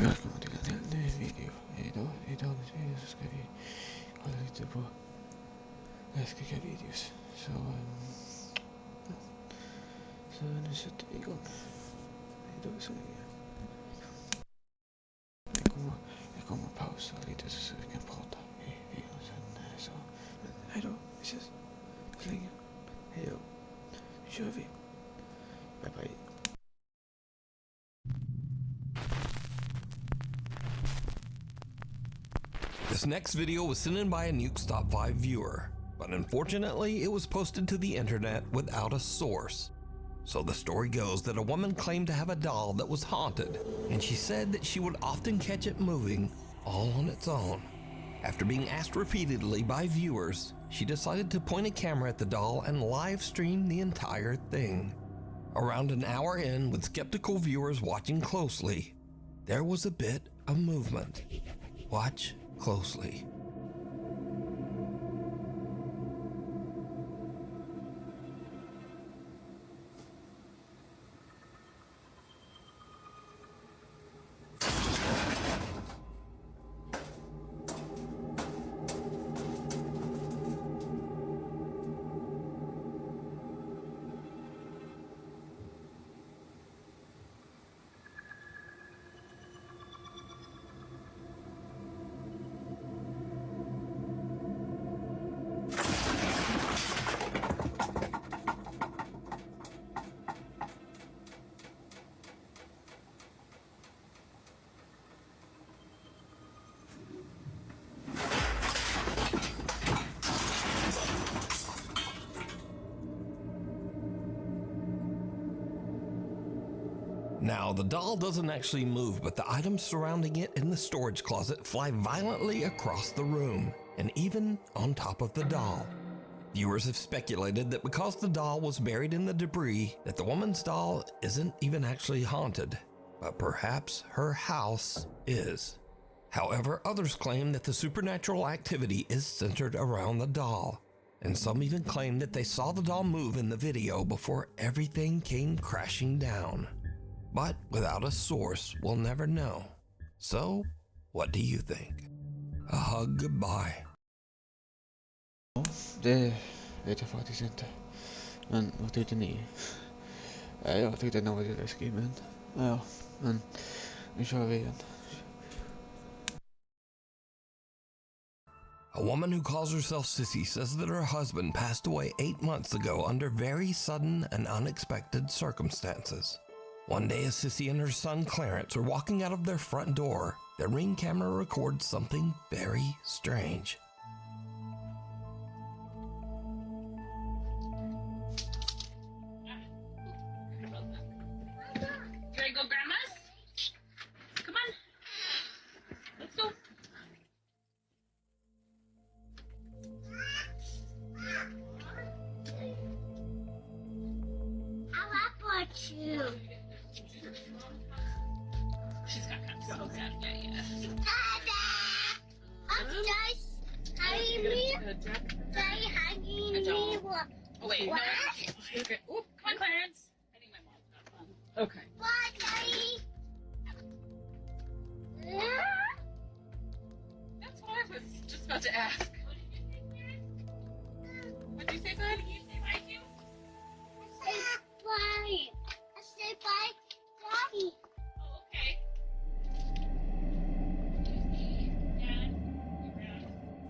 Välkommen till en helt ny video. I dagens video så ska vi kolla lite på läskiga videos. Så nu sätter vi igång. Idag så jag kommer pausa lite så vi kan prata i videon sen. Så. Men hejdå, vi ses så länge. Hejdå, nu kör vi. Bye bye. This next video was sent in by a Nuke's Top 5 viewer, but unfortunately it was posted to the internet without a source. So the story goes that a woman claimed to have a doll that was haunted, and she said that she would often catch it moving all on its own. After being asked repeatedly by viewers, she decided to point a camera at the doll and live stream the entire thing. Around an hour in, with skeptical viewers watching closely, there was a bit of movement. Watch closely. Now, the doll doesn't actually move, but the items surrounding it in the storage closet fly violently across the room, and even on top of the doll. Viewers have speculated that because the doll was buried in the debris, that the woman's doll isn't even actually haunted, but perhaps her house is. However, others claim that the supernatural activity is centered around the doll, and some even claim that they saw the doll move in the video before everything came crashing down. But without a source, we'll never know. So, what do you think? A hug goodbye. Det vet jag faktiskt inte. Men vad tyckte ni? Jag tyckte den var lite läskig, men nu kör vi igen. A woman who calls herself Sissy says that her husband passed away 8 months ago under very sudden and unexpected circumstances. One day, as Sissy and her son Clarence are walking out of their front door, their Ring camera records something very strange. Can I go, Grandma's? Come on. Let's go. I want you. She's got kind of so sad. Yeah. I'm just hanging me. They hanging me. Oh, wait. What? No, okay. Oop, come on, Clarence. I think my mom's got one. Okay. What, Daddy? That's what I was just about to ask. What did you say, bud? Can you say bye to? Say bye. I say bye, Daddy. Oh, okay.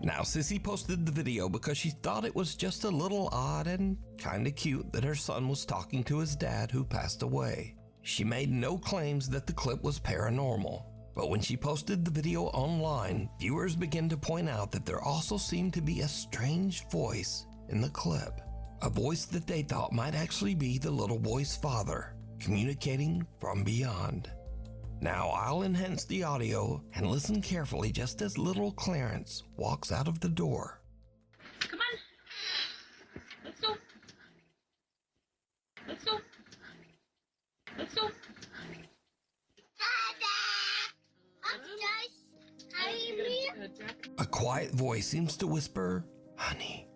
Now, Sissy posted the video because she thought it was just a little odd and kinda cute that her son was talking to his dad who passed away. She made no claims that the clip was paranormal, but when she posted the video online, viewers began to point out that there also seemed to be a strange voice in the clip. A voice that they thought might actually be the little boy's father, communicating from beyond. Now I'll enhance the audio and listen carefully just as little Clarence walks out of the door. Come on. Let's go. Let's go. Let's go. I'm just hanging me. A quiet voice seems to whisper, "Honey,"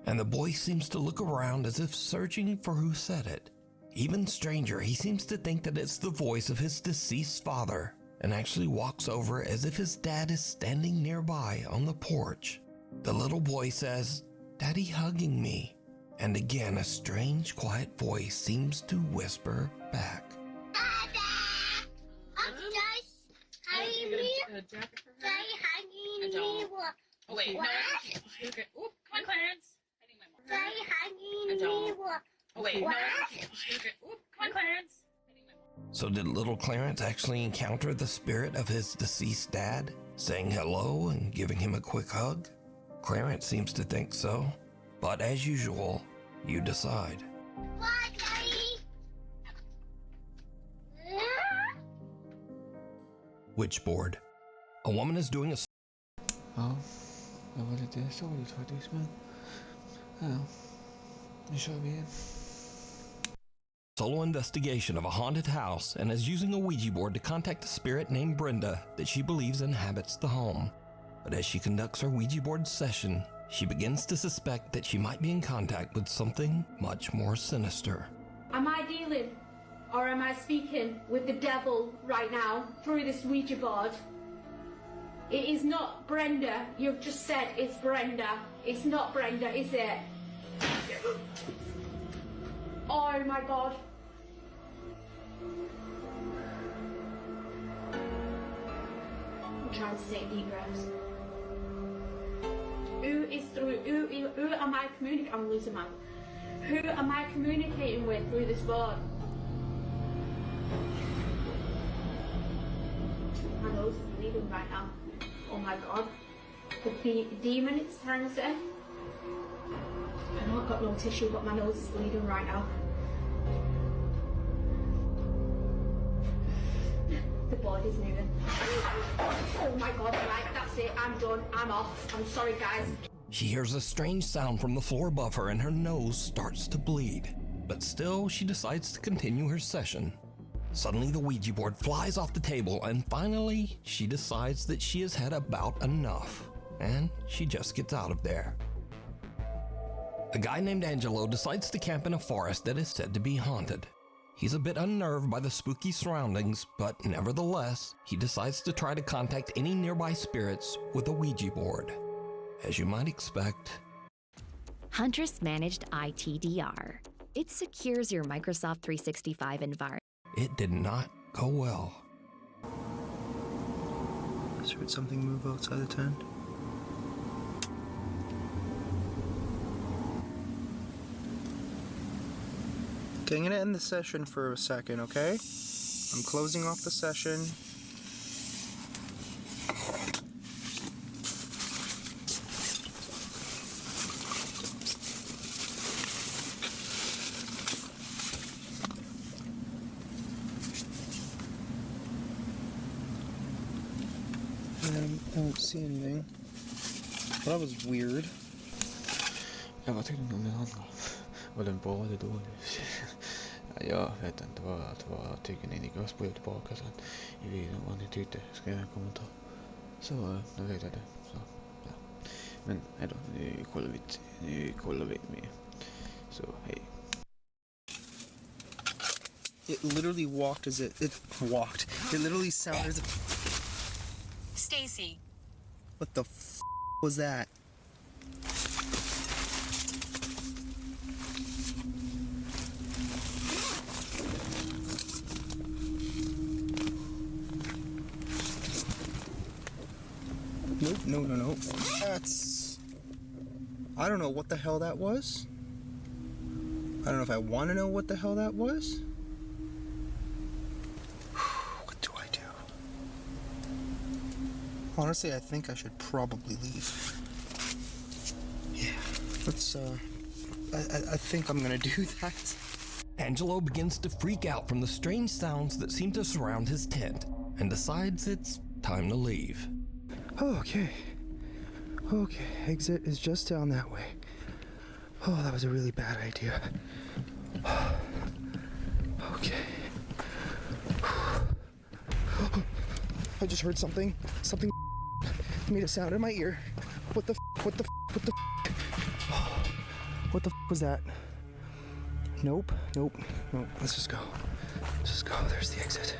and the boy seems to look around as if searching for who said it. Even stranger, he seems to think that it's the voice of his deceased father, and actually walks over as if his dad is standing nearby on the porch. The little boy says, "Daddy hugging me." And again, a strange, quiet voice seems to whisper back. Dada! Upstairs, hanging me. They hanging me. Oh, wait. No. Okay. Oop, come on, Clarence. I need my more. They hanging me. Oh, wait. No. Okay. Oop, come on, Clarence. I need my more. So did little Clarence actually encounter the spirit of his deceased dad, saying hello and giving him a quick hug? Clarence seems to think so, but as usual, you decide. Bye, Daddy. Witchboard. A woman is doing a Ja, vad var lite sorgligt faktiskt, men ja, nu kör vi igen. solo investigation of a haunted house and is using a Ouija board to contact a spirit named Brenda that she believes inhabits the home. But as she conducts her Ouija board session, she begins to suspect that she might be in contact with something much more sinister. Am I dealing or am I speaking with the devil right now through this Ouija board? It is not Brenda. You've just said it's Brenda. It's not Brenda, is it? Oh my God. I'm trying to take deep breaths. Who am I communicating? I'm losing my. Who am I communicating with through this board? My nose is bleeding right now. Oh my God. The demon it's trying to say. I know I've got no tissue, but my nose is bleeding right now. The board is moving. Oh my God, right, that's it, I'm done, I'm off. I'm sorry, guys. She hears a strange sound from the floor above her and her nose starts to bleed. But still, she decides to continue her session. Suddenly, the Ouija board flies off the table and finally, she decides that she has had about enough. And she just gets out of there. A guy named Angelo decides to camp in a forest that is said to be haunted. He's a bit unnerved by the spooky surroundings, but nevertheless, he decides to try to contact any nearby spirits with a Ouija board. As you might expect, Huntress Managed ITDR. It secures your Microsoft 365 environment. it did not go well. Just heard something move outside the tent. Okay, I'm gonna end the session for a second, okay? I'm closing off the session. I don't see anything. Well, that was weird. Vad tyckte ni om den andra? Var den bra eller dålig? Jag vet inte vad tycker ni? Ni kan spola tillbaka sen i videon vad ni tyckte. Skriv en kommentar. Så nu vet jag det. Så, ja. Men hejdå, nu kollar vi mer. Så hej. It literally walked as it walked. It literally sounded as if. Stacy. What the was that? Nope, no. That's... I don't know what the hell that was. I don't know if I want to know what the hell that was. What do I do? Honestly, I think I should probably leave. Yeah, let's, I think I'm gonna do that. Angelo begins to freak out from the strange sounds that seem to surround his tent and decides it's time to leave. Okay, exit is just down that way. Oh, that was a really bad idea. Okay. I just heard something made a sound in my ear. What the was that? Nope. Let's just go. There's the exit.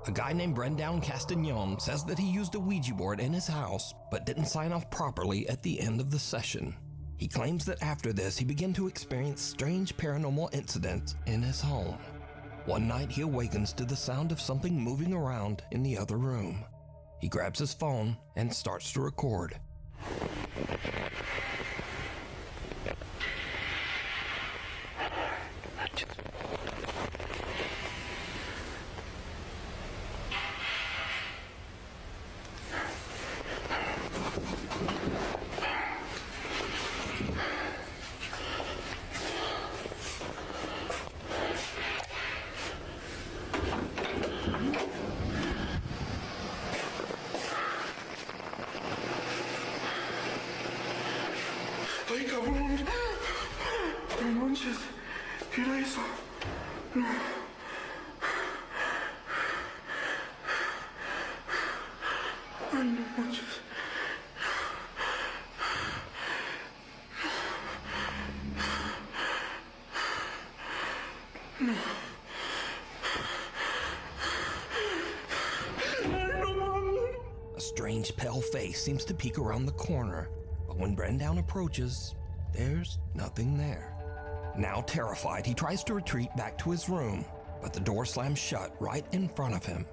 A guy named Brendan Castagnon says that he used a Ouija board in his house, but didn't sign off properly at the end of the session. He claims that after this, he began to experience strange paranormal incidents in his home. One night, he awakens to the sound of something moving around in the other room. He grabs his phone and starts to record. Ay, cabrón. No manches. ¿Qué era eso? No. Ay, no manches. No. A strange pale face seems to peek around the corner, but when Brendan approaches, there's nothing there. Now terrified, he tries to retreat back to his room, but the door slams shut right in front of him.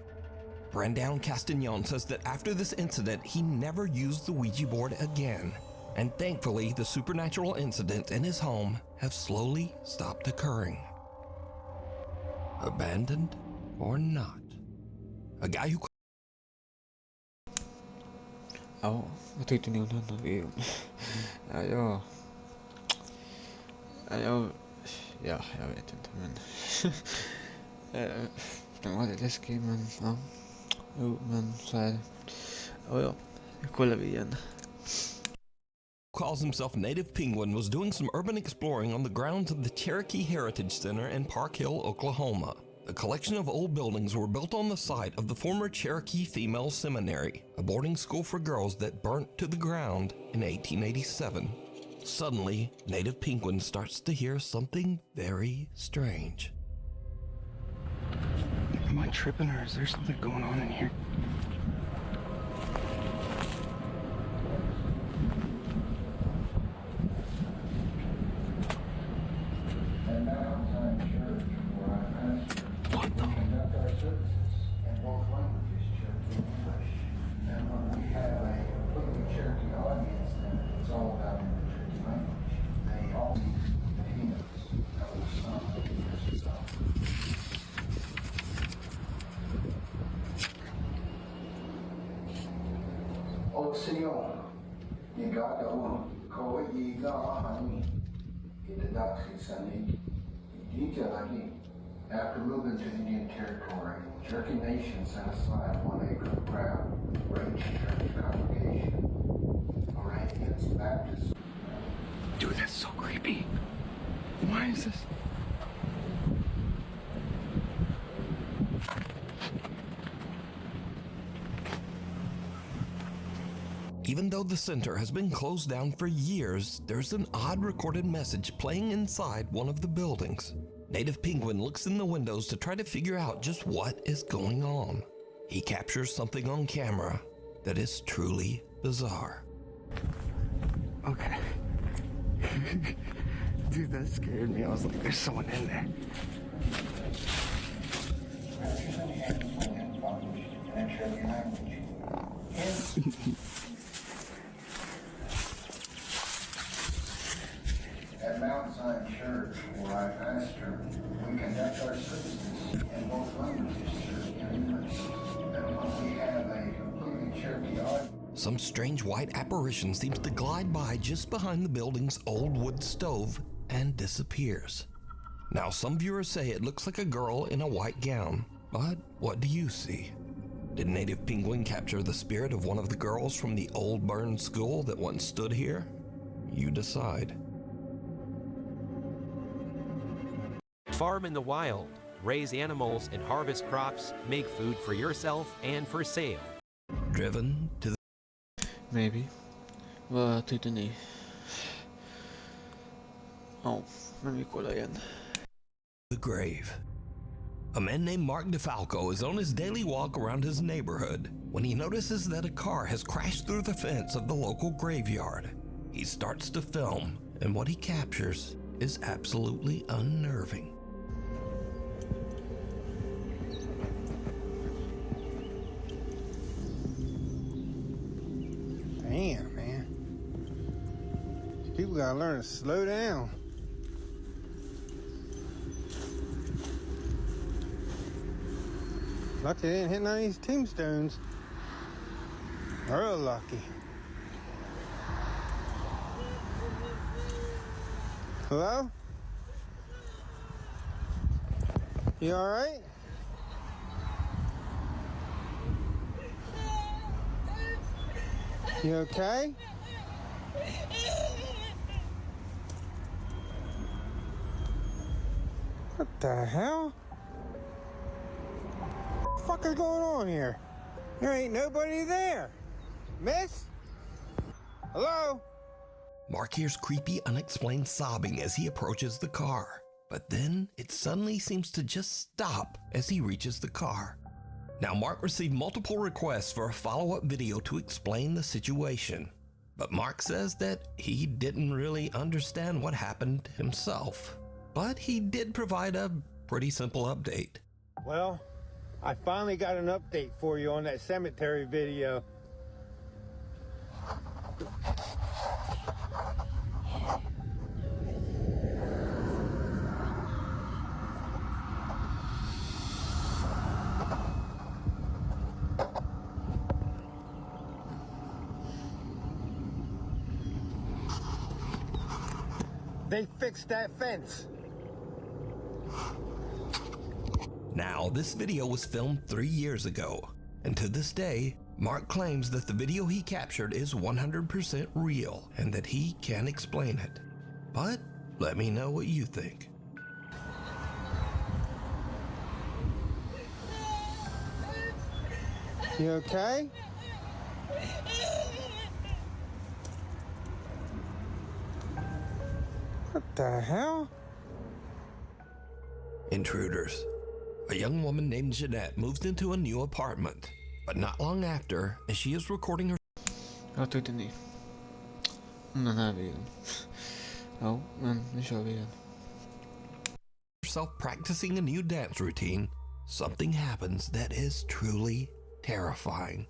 Brendan Castagnon says that after this incident, he never used the Ouija board again, and thankfully, the supernatural incidents in his home have slowly stopped occurring. Abandoned or not? A guy who... Ja, vad tyckte ni om den här videon? Jag vet inte, men den var lite läskig, men ja. Jo, men så är det. Ja, nu kollar vi igen. Calls himself Native Penguin was doing some urban exploring on the grounds of the Cherokee Heritage Center in Park Hill, Oklahoma. A collection of old buildings were built on the site of the former Cherokee Female Seminary, a boarding school for girls that burnt to the ground in 1887. Suddenly, Native Penguin starts to hear something very strange. Am I tripping or is there something going on in here? What the? After moving to Indian Territory, Cherokee Nation set aside 1 acre of ground for ancient church congregation. Moravians, Baptists. Dude, that's so creepy. Why is this? Even though the center has been closed down for years, there's an odd recorded message playing inside one of the buildings. Native Penguin looks in the windows to try to figure out just what is going on. He captures something on camera that is truly bizarre. Okay. Dude, that scared me. I was like, there's someone in there. At Mount Zion Church, where I pastor, we conduct our services in both languages, Cherokee and English. And we have a completely Cherokee audience. Some strange white apparition seems to glide by just behind the building's old wood stove and disappears. Now, some viewers say it looks like a girl in a white gown, but what do you see? Did Native Penguin capture the spirit of one of the girls from the old burned school that once stood here? You decide. Farm in the wild, raise animals and harvest crops, make food for yourself and for sale. Driven to the... Maybe. Vad tyckte ni? Ja, men vi kollar igen. The grave. A man named Mark DeFalco is on his daily walk around his neighborhood when he notices that a car has crashed through the fence of the local graveyard. He starts to film, and what he captures is absolutely unnerving. Damn, man. People gotta learn to slow down. Lucky they didn't hit none of these tombstones. Real lucky. Hello? You alright? You okay? What the hell? What the fuck is going on here? There ain't nobody there. Miss? Hello? Mark hears creepy, unexplained sobbing as he approaches the car, but then it suddenly seems to just stop as he reaches the car. Now, Mark received multiple requests for a follow-up video to explain the situation, but Mark says that he didn't really understand what happened himself. But he did provide a pretty simple update. Well, I finally got an update for you on that cemetery video. They fixed that fence. Now, this video was filmed 3 years ago, and to this day, Mark claims that the video he captured is 100% real and that he can explain it. But let me know what you think. You okay? What the hell? Intruders. A young woman named Jeanette moves into a new apartment, but not long after, as she is recording her Jag tyckte ni om den här videon. Ja, men nu kör vi igen. herself practicing a new dance routine, something happens that is truly terrifying.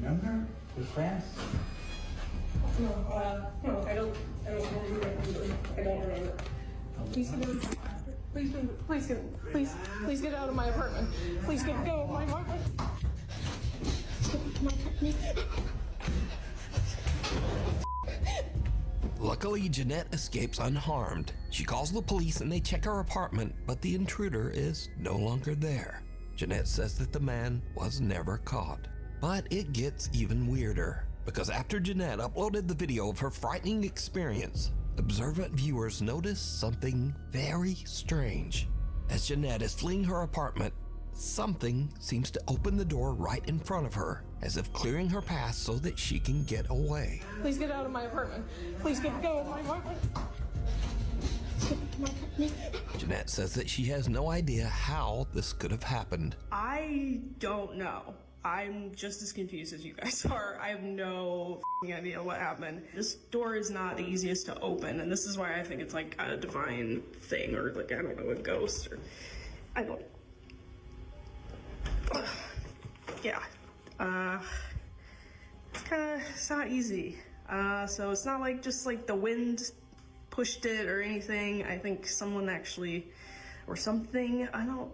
Remember? We're friends? No, I don't remember. Please get out of my apartment. Please get out of my apartment. Luckily, Jeanette escapes unharmed. She calls the police and they check her apartment, but the intruder is no longer there. Jeanette says that the man was never caught. But it gets even weirder, because after Jeanette uploaded the video of her frightening experience, observant viewers notice something very strange. As Jeanette is fleeing her apartment, something seems to open the door right in front of her, as if clearing her path so that she can get away. Please get out of my apartment. Please get out of my apartment. Jeanette says that she has no idea how this could have happened. I don't know. I'm just as confused as you guys are. I have no idea what happened. This door is not the easiest to open, and this is why I think it's like a divine thing, or like, I don't know, a ghost, or I don't. Yeah. It's not easy. So it's not like just like the wind pushed it or anything. I think someone actually, or something, I don't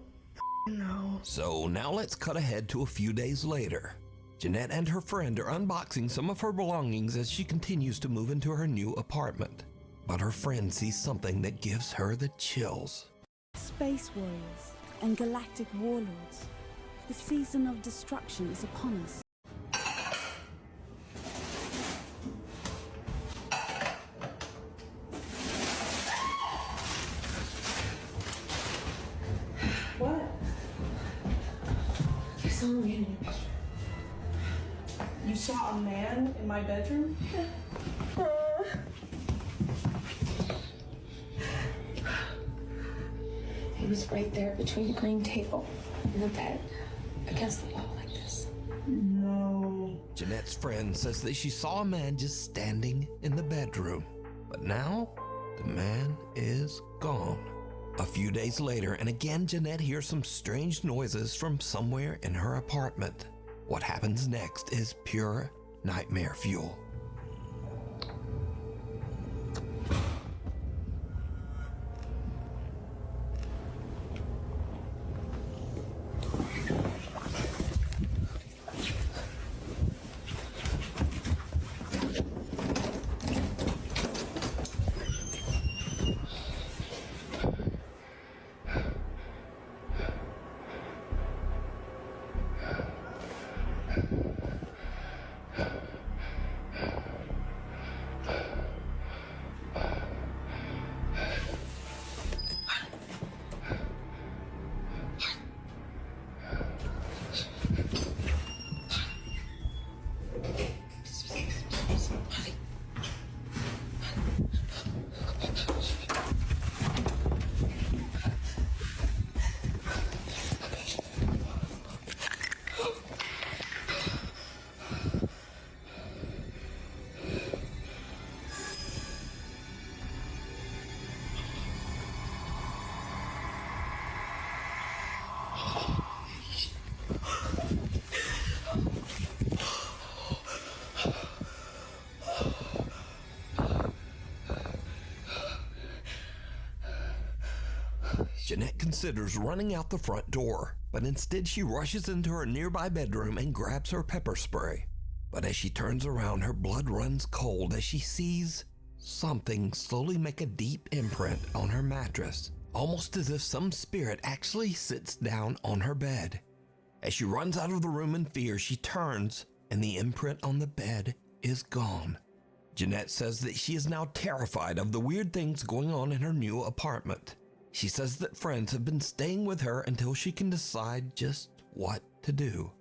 know. So now let's cut ahead to a few days later. Jeanette and her friend are unboxing some of her belongings as she continues to move into her new apartment. But her friend sees something that gives her the chills. Space warriors and galactic warlords. The season of destruction is upon us. What? There's someone You saw a man in my bedroom? He was right there between the green table and the bed, against the wall like this. No. Jeanette's friend says that she saw a man just standing in the bedroom, but now the man is gone. A few days later, and again Jeanette hears some strange noises from somewhere in her apartment. What happens next is pure nightmare fuel. Jeanette considers running out the front door, but instead she rushes into her nearby bedroom and grabs her pepper spray. But as she turns around, her blood runs cold as she sees something slowly make a deep imprint on her mattress, almost as if some spirit actually sits down on her bed. As she runs out of the room in fear, she turns and the imprint on the bed is gone. Jeanette says that she is now terrified of the weird things going on in her new apartment. She says that friends have been staying with her until she can decide just what to do.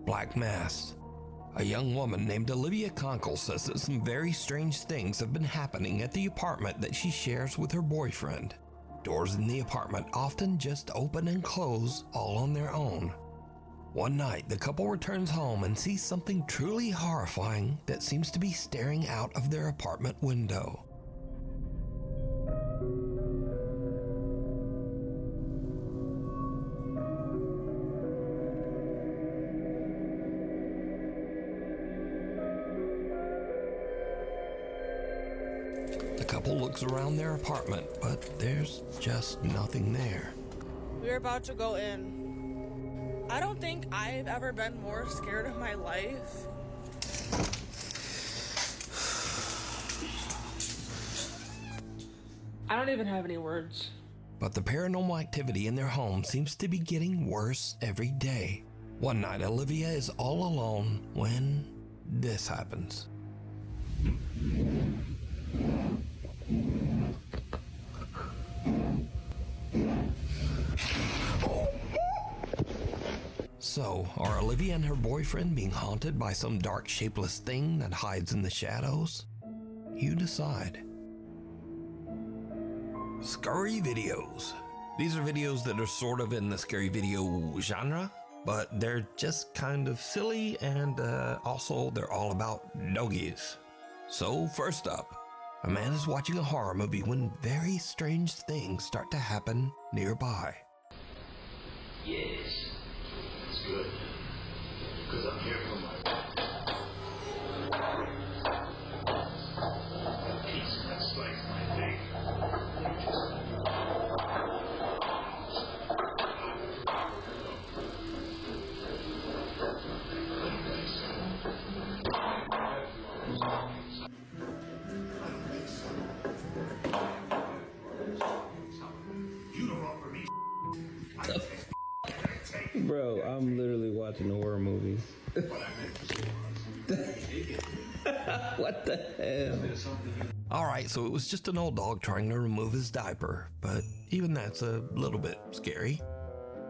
Black Mass. A young woman named Olivia Conkle says that some very strange things have been happening at the apartment that she shares with her boyfriend. Doors in the apartment often just open and close all on their own. One night, the couple returns home and sees something truly horrifying that seems to be staring out of their apartment window. The couple looks around their apartment, but there's just nothing there. We're about to go in. I don't think I've ever been more scared of my life. I don't even have any words. But the paranormal activity in their home seems to be getting worse every day. One night, Olivia is all alone when this happens. So, are Olivia and her boyfriend being haunted by some dark, shapeless thing that hides in the shadows? You decide. Scary videos. These are videos that are sort of in the scary video genre, but they're just kind of silly, and also they're all about doggies. So first up, a man is watching a horror movie when very strange things start to happen nearby. Yes, it's good, because I'm here for my piece that slice my leg. Bro, I'm literally watching horror movies. What the hell? Alright, so it was just an old dog trying to remove his diaper, but even that's a little bit scary.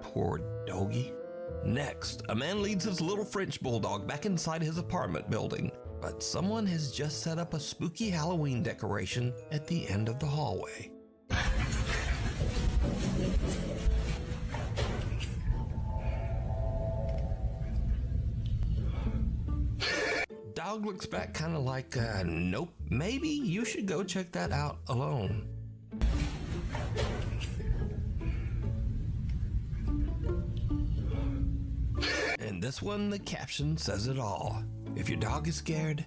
Poor doggy. Next, a man leads his little French bulldog back inside his apartment building, but someone has just set up a spooky Halloween decoration at the end of the hallway. Dog looks back kind of like, nope, maybe you should go check that out alone. And this one, the caption says it all. If your dog is scared,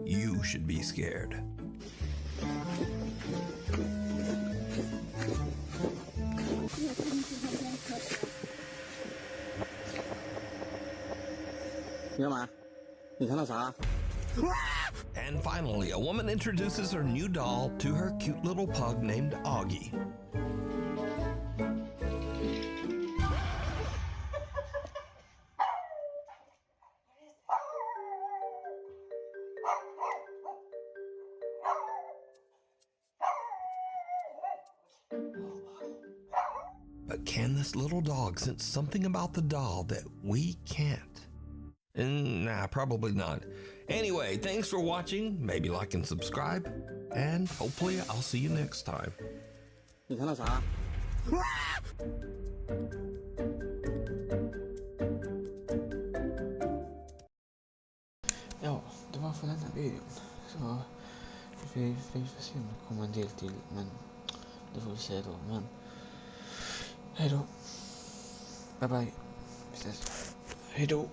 you should be scared. And finally, a woman introduces her new doll to her cute little pug named Augie. But can this little dog sense something about the doll that we can't? Nah, probably not. Anyway, thanks for watching. Maybe like and subscribe. And hopefully I'll see you next time. Ja, det var för denna videon. Så vi får se om det kommer en del till, men det får vi se då. Men hej då. Bye bye. Vi ses. Hej då.